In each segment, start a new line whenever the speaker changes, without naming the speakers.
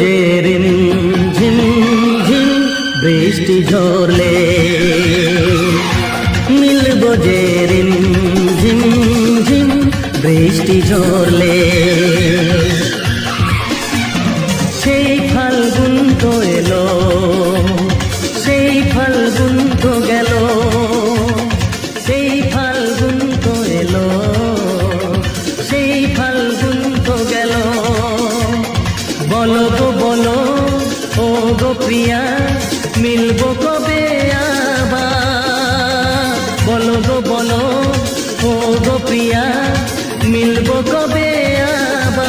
যে রিম ঝিম ঝিম বৃষ্টি ঝরলে, মিলব যে রিম ঝিম ঝিম বৃষ্টি ঝরলে। সেই ফাল্গুন তো এলো, সেই ফাল্গুন তো গেল, সেই ফাল্গুন তো এলো, সেই ফাল্গুন তো গেল। বলো গো বলো ও গো প্রিয়া, মিলবো কবে আবার? বলো গো বলো ও গো প্রিয়া, মিলবো কবে আবার?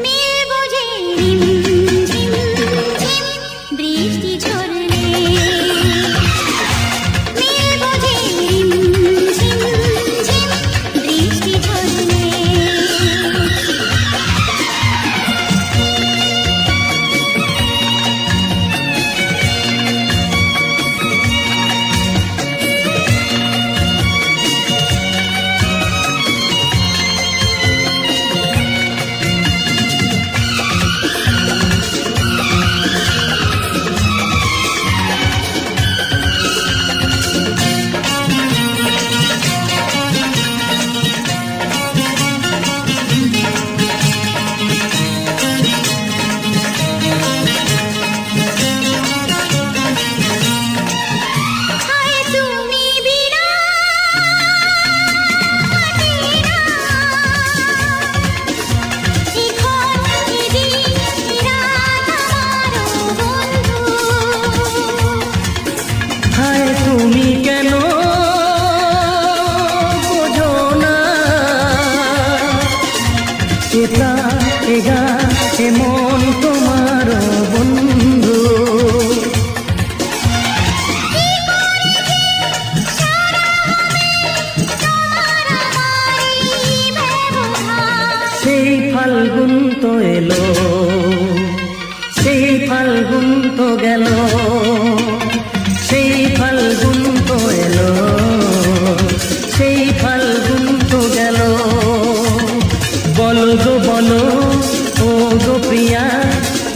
মিলবো যে রিম ঝিম ঝিম বৃষ্টি ঝরলে, মিলবো যে রিম ঝিম ঝিম বৃষ্টি ঝরলে।
তুমি কেন বোঝো না, এটা এগা এমন তোমার বন্ধু। সেই ফাল্গুন তো এলো, সেই ফাল্গুন তো গেল, সেই ফাল্গুন তো এলো, সেই ফাল্গুন তো গেল। বলো গো বলো ও গো প্রিয়া,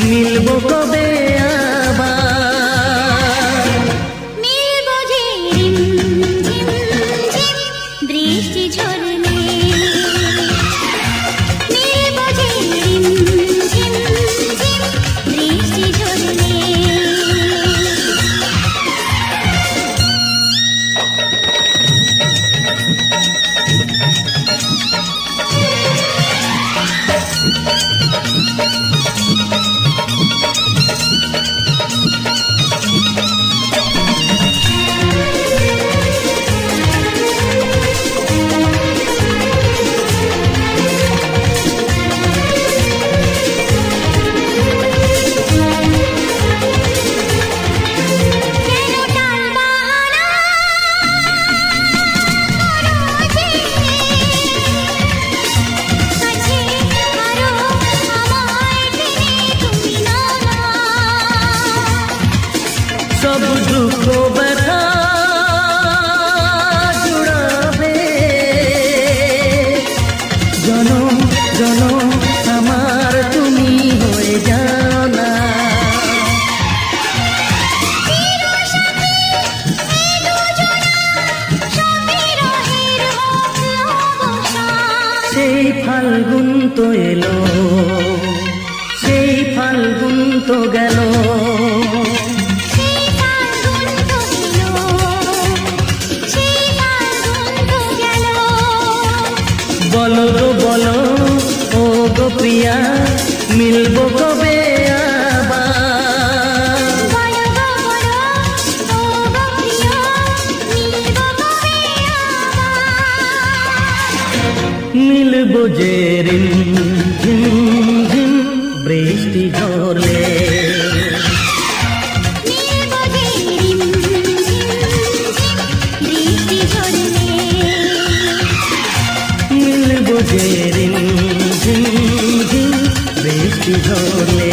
মিলবো কবে আবার?
মিলবো যে রিম ঝিম ঝিম বৃষ্টি ঝরলে, মিলবো যে রিম ঝিম ঝিম বৃষ্টি ঝরলে।
সব দুঃখ ব্যথা জুড়াবে, জনম জনম আমার তুমি হয়ে যাও না। সেই ফাল্গুন তো এলো, সেই ফাল্গুন তো গেল, বলো গো বলো ও গো প্রিয়া, মিলবো কবে আবার? মিলবো যে রিম ঝিম ঝিম বৃষ্টি ঝরলে, মিলবো যে রিম ঝিম ঝিম বৃষ্টি ঝরলে।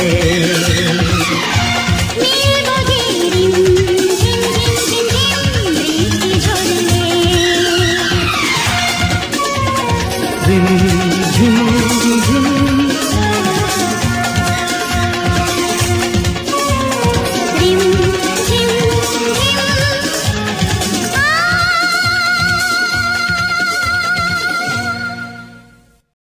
রিম